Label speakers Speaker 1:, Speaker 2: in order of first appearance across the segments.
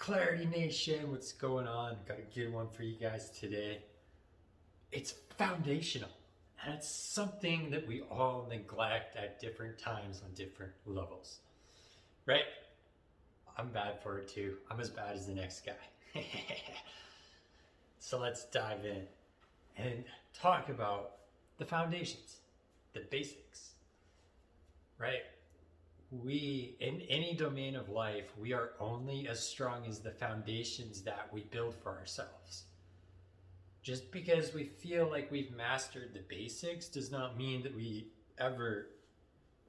Speaker 1: Clarity Nation, what's going on? Got a good one for you guys today. It's foundational, and it's something that we all neglect at different times on different levels, right? I'm bad for it too. I'm as bad as the next guy. So let's dive in and talk about the foundations, the basics, right? We, in any domain of life, we are only as strong as the foundations that we build for ourselves. Just because we feel like we've mastered the basics does not mean that we ever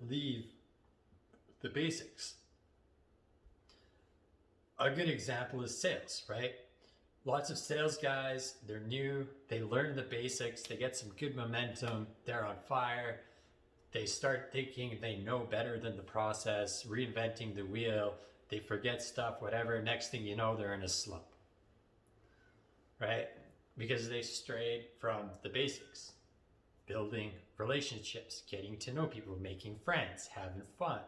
Speaker 1: leave the basics. A good example is sales, right? Lots of sales guys, they're new, they learn the basics, they get some good momentum, they're on fire. They start thinking they know better than the process, reinventing the wheel, they forget stuff, whatever. Next thing you know, they're in a slump, right? Because they strayed from the basics, building relationships, getting to know people, making friends, having fun,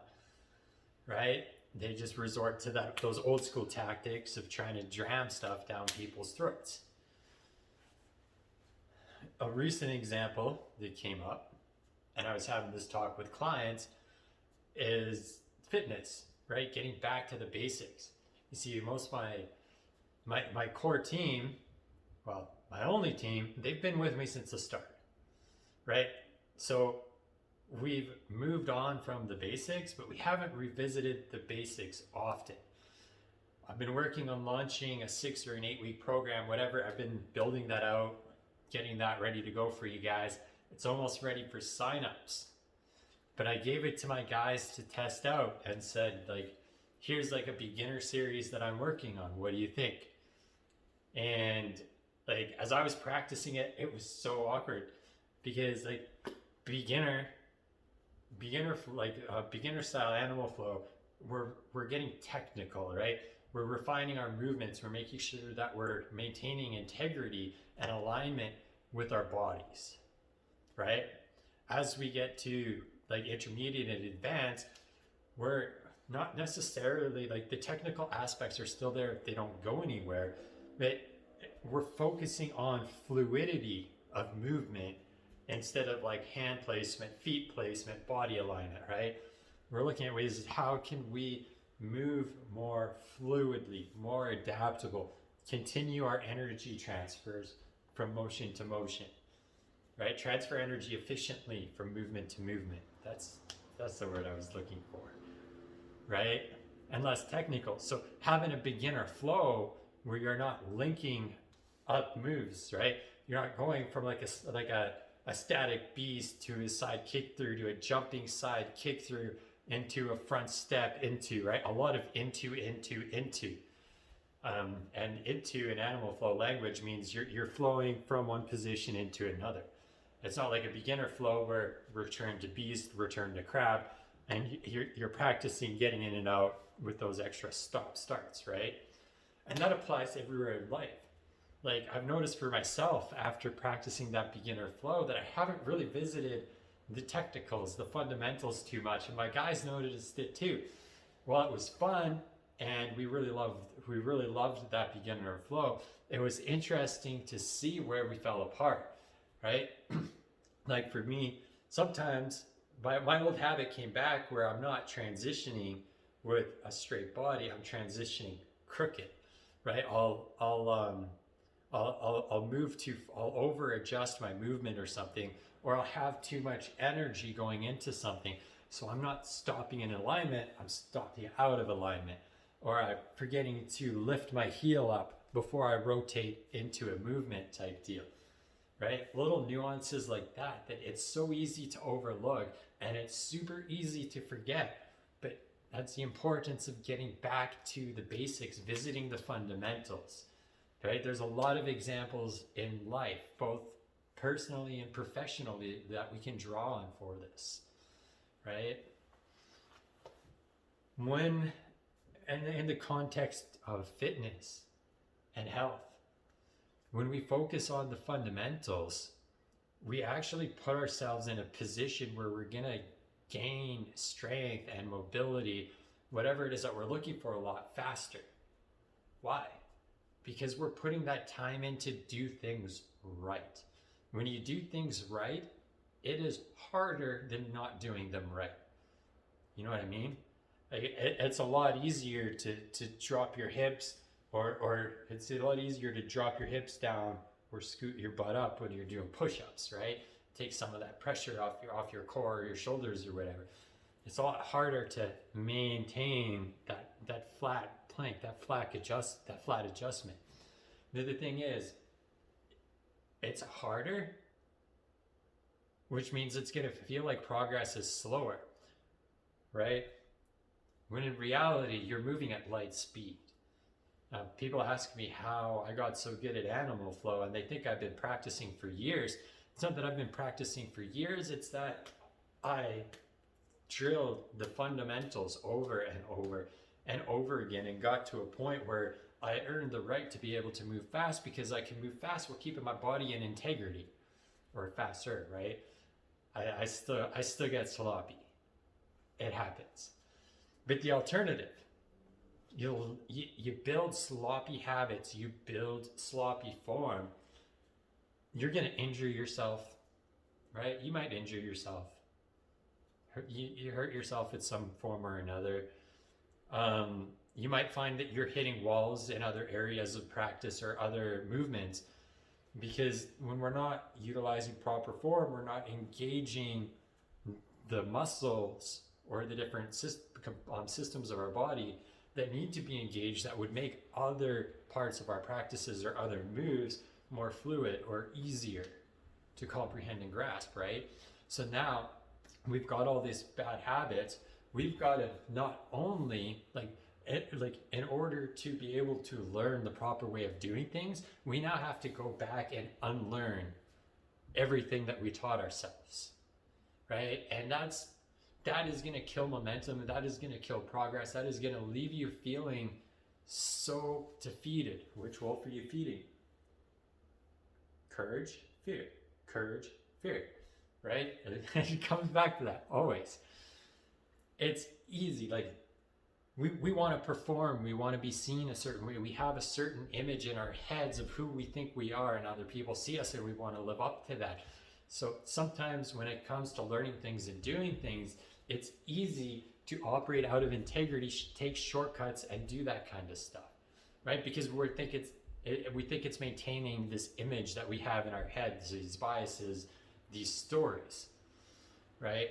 Speaker 1: right? They just resort to those old school tactics of trying to jam stuff down people's throats. A recent example that came up, and I was having this talk with clients, is fitness, right? Getting back to the basics. You see, most of my core team, well, my only team, they've been with me since the start, right? So we've moved on from the basics, but we haven't revisited the basics often. I've been working on launching a 6 or an 8 week program, whatever. I've been building that out, getting that ready to go for you guys. It's almost ready for signups. But I gave it to my guys to test out and said, like, here's like a beginner series that I'm working on. What do you think? And like, as I was practicing it, it was so awkward because like beginner style animal flow, we're getting technical, right? We're refining our movements. We're making sure that we're maintaining integrity and alignment with our bodies, right? As we get to like intermediate and advanced, we're not necessarily like the technical aspects are still there if they don't go anywhere, but we're focusing on fluidity of movement instead of like hand placement, feet placement, body alignment, right? We're looking at ways how can we move more fluidly, more adaptable, continue our energy transfers from motion to motion, right? Transfer energy efficiently from movement to movement. That's the word I was looking for, right? And less technical. So having a beginner flow where you're not linking up moves, right? You're not going from like a static beast to a side kick through to a jumping side kick through into a front step into, right? A lot of into. And into in animal flow language means you're flowing from one position into another. It's not like a beginner flow where return to beast, return to crab, and you're practicing getting in and out with those extra stop starts, right? And that applies everywhere in life. Like I've noticed for myself after practicing that beginner flow that I haven't really visited the technicals, the fundamentals too much, and my guys noticed it too. Well, it was fun, and we really loved that beginner flow. It was interesting to see where we fell apart, right? Like for me, sometimes my old habit came back where I'm not transitioning with a straight body, I'm transitioning crooked, right? I'll over adjust my movement or something, or I'll have too much energy going into something. So I'm not stopping in alignment, I'm stopping out of alignment, or I'm forgetting to lift my heel up before I rotate into a movement type deal, right? Little nuances like that it's so easy to overlook and it's super easy to forget. But that's the importance of getting back to the basics, visiting the fundamentals. Right? There's a lot of examples in life, both personally and professionally, that we can draw on for this, right? When, and in the context of fitness and health, when we focus on the fundamentals, we actually put ourselves in a position where we're gonna gain strength and mobility, whatever it is that we're looking for, a lot faster. Why? Because we're putting that time in to do things right. When you do things right, it is harder than not doing them right. You know what I mean? It's a lot easier to drop your hips, or it's a lot easier to drop your hips down or scoot your butt up when you're doing push-ups, right? Take some of that pressure off your core or your shoulders or whatever. It's a lot harder to maintain that flat plank, that flat adjustment. The other thing is, it's harder, which means it's going to feel like progress is slower, right? When in reality, you're moving at light speed. People ask me how I got so good at animal flow, and they think I've been practicing for years. It's not that I've been practicing for years, it's that I drilled the fundamentals over and over and over again and got to a point where I earned the right to be able to move fast, because I can move fast while keeping my body in integrity, or faster, right? I still get sloppy. It happens. But the alternative, you build sloppy habits, you build sloppy form, you're going to injure yourself, right? You might injure yourself. You hurt yourself in some form or another. You might find that you're hitting walls in other areas of practice or other movements, because when we're not utilizing proper form, we're not engaging the muscles or the different systems of our body that need to be engaged, that would make other parts of our practices or other moves more fluid or easier to comprehend and grasp, right? So now we've got all these bad habits. We've got to not only in order to be able to learn the proper way of doing things, we now have to go back and unlearn everything that we taught ourselves, right? And that is going to kill momentum, and that is going to kill progress. That is going to leave you feeling so defeated. Which wolf are you feeding? Courage, fear. Courage, fear, right? It comes back to that always. It's easy. Like, we want to perform. We want to be seen a certain way. We have a certain image in our heads of who we think we are, and other people see us, and we want to live up to that. So sometimes when it comes to learning things and doing things, it's easy to operate out of integrity, take shortcuts, and do that kind of stuff, right? Because we think it's maintaining this image that we have in our heads, these biases, these stories, right?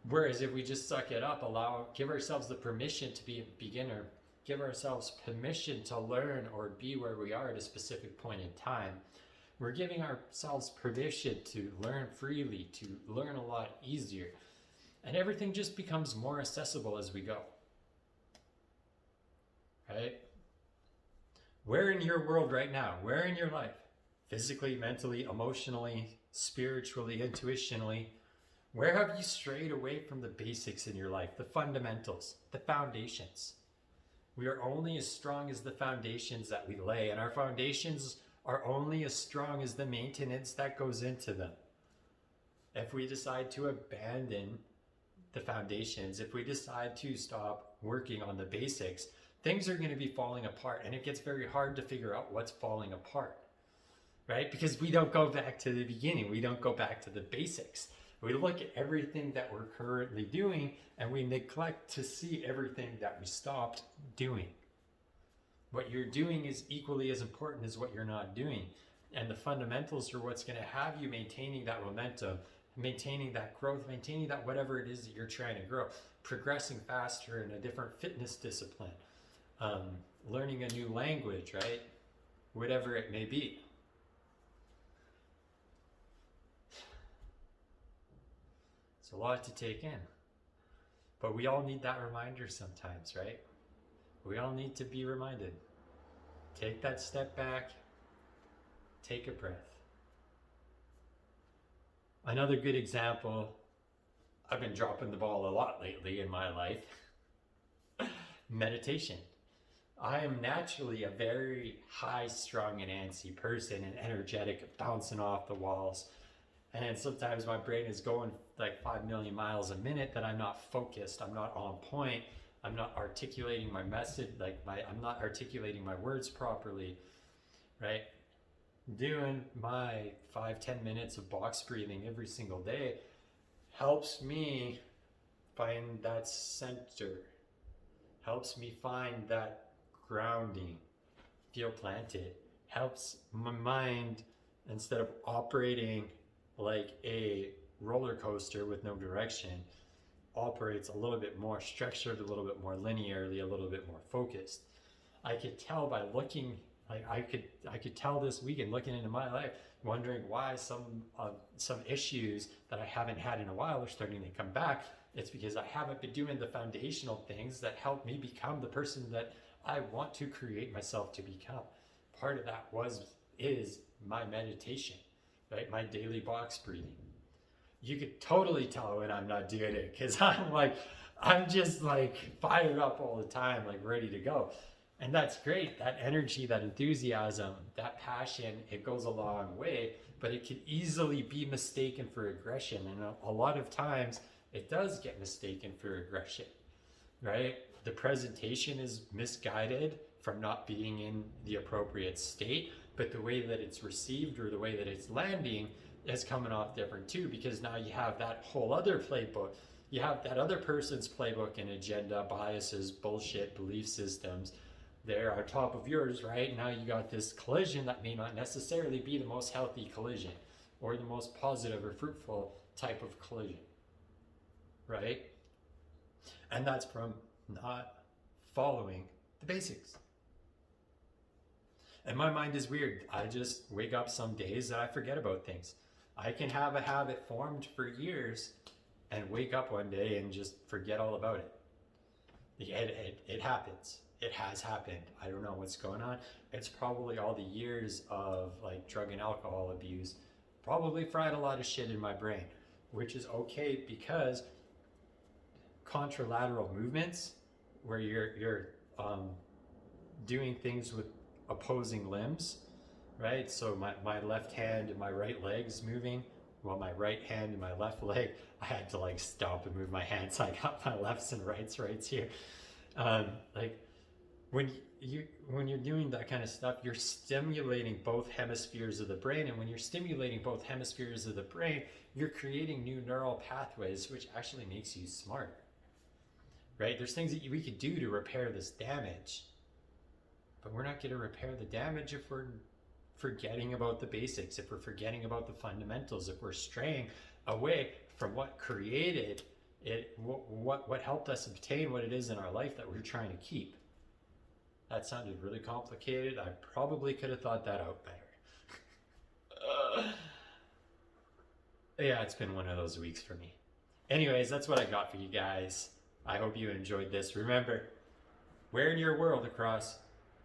Speaker 1: Whereas if we just suck it up, give ourselves the permission to be a beginner, give ourselves permission to learn or be where we are at a specific point in time, we're giving ourselves permission to learn freely, to learn a lot easier. And everything just becomes more accessible as we go, right? Where in your world right now, where in your life, physically, mentally, emotionally, spiritually, intuitionally, where have you strayed away from the basics in your life, the fundamentals, the foundations? We are only as strong as the foundations that we lay, and our foundations are only as strong as the maintenance that goes into them. If we decide to abandon the foundations, if we decide to stop working on the basics, things are going to be falling apart, and it gets very hard to figure out what's falling apart, right? Because we don't go back to the beginning. We don't go back to the basics. We look at everything that we're currently doing, and we neglect to see everything that we stopped doing. What you're doing is equally as important as what you're not doing. And the fundamentals are what's going to have you maintaining that momentum, maintaining that growth, maintaining that whatever it is that you're trying to grow, progressing faster in a different fitness discipline, learning a new language, right? Whatever it may be. It's a lot to take in. But we all need that reminder sometimes, right? We all need to be reminded. Take that step back. Take a breath. Another good example, I've been dropping the ball a lot lately in my life. Meditation. I am naturally a very high-strung and antsy person, and energetic, bouncing off the walls. And sometimes my brain is going like 5 million miles a minute, that I'm not focused, I'm not on point, I'm not articulating my message, I'm not articulating my words properly, right? Doing my 5-10 minutes of box breathing every single day helps me find that center, helps me find that grounding, feel planted, helps my mind, instead of operating like a roller coaster with no direction, operates a little bit more structured, a little bit more linearly, a little bit more focused. I could tell by looking, like I could tell this weekend looking into my life, wondering why some issues that I haven't had in a while are starting to come back. It's because I haven't been doing the foundational things that help me become the person that I want to create myself to become. Part of that is my meditation, right? My daily box breathing. You could totally tell when I'm not doing it, because I'm just like fired up all the time, like ready to go. And that's great. That energy, that enthusiasm, that passion, it goes a long way, but it can easily be mistaken for aggression. And a lot of times it does get mistaken for aggression, right? The presentation is misguided from not being in the appropriate state, but the way that it's received or the way that it's landing is coming off different too, because now you have that whole other playbook. You have that other person's playbook and agenda, biases, bullshit, belief systems. They're on top of yours, right? Now you got this collision that may not necessarily be the most healthy collision or the most positive or fruitful type of collision, right? And that's from not following the basics. And my mind is weird. I just wake up some days that I forget about things. I can have a habit formed for years and wake up one day and just forget all about it. It happens. It has happened. I don't know what's going on. It's probably all the years of like drug and alcohol abuse probably fried a lot of shit in my brain, which is okay, because contralateral movements where you're doing things with opposing limbs, right? So my left hand and my right leg's moving, while my right hand and my left leg, I had to like stop and move my hands. So I got my lefts and rights here. Like when you're doing that kind of stuff, you're stimulating both hemispheres of the brain, and when you're stimulating both hemispheres of the brain, you're creating new neural pathways, which actually makes you smarter, right? There's things that we could do to repair this damage, but we're not going to repair the damage if we're forgetting about the basics, if we're forgetting about the fundamentals, if we're straying away from what created it, what helped us obtain what it is in our life that we're trying to keep. That sounded really complicated. I probably could have thought that out better. Yeah, it's been one of those weeks for me. Anyways, that's what I got for you guys. I hope you enjoyed this. Remember, where in your world across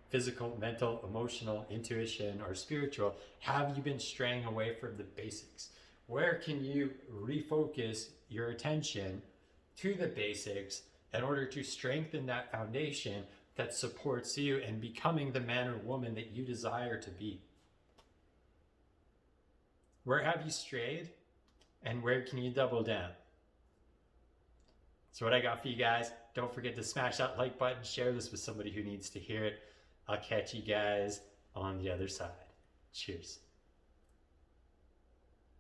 Speaker 1: physical, mental, emotional, intuition, or spiritual have you been straying away from the basics? Where can you refocus your attention to the basics in order to strengthen that foundation that supports you in becoming the man or woman that you desire to be? Where have you strayed, and where can you double down? That's what I got for you guys. Don't forget to smash that like button, share this with somebody who needs to hear it. I'll catch you guys on the other side. Cheers.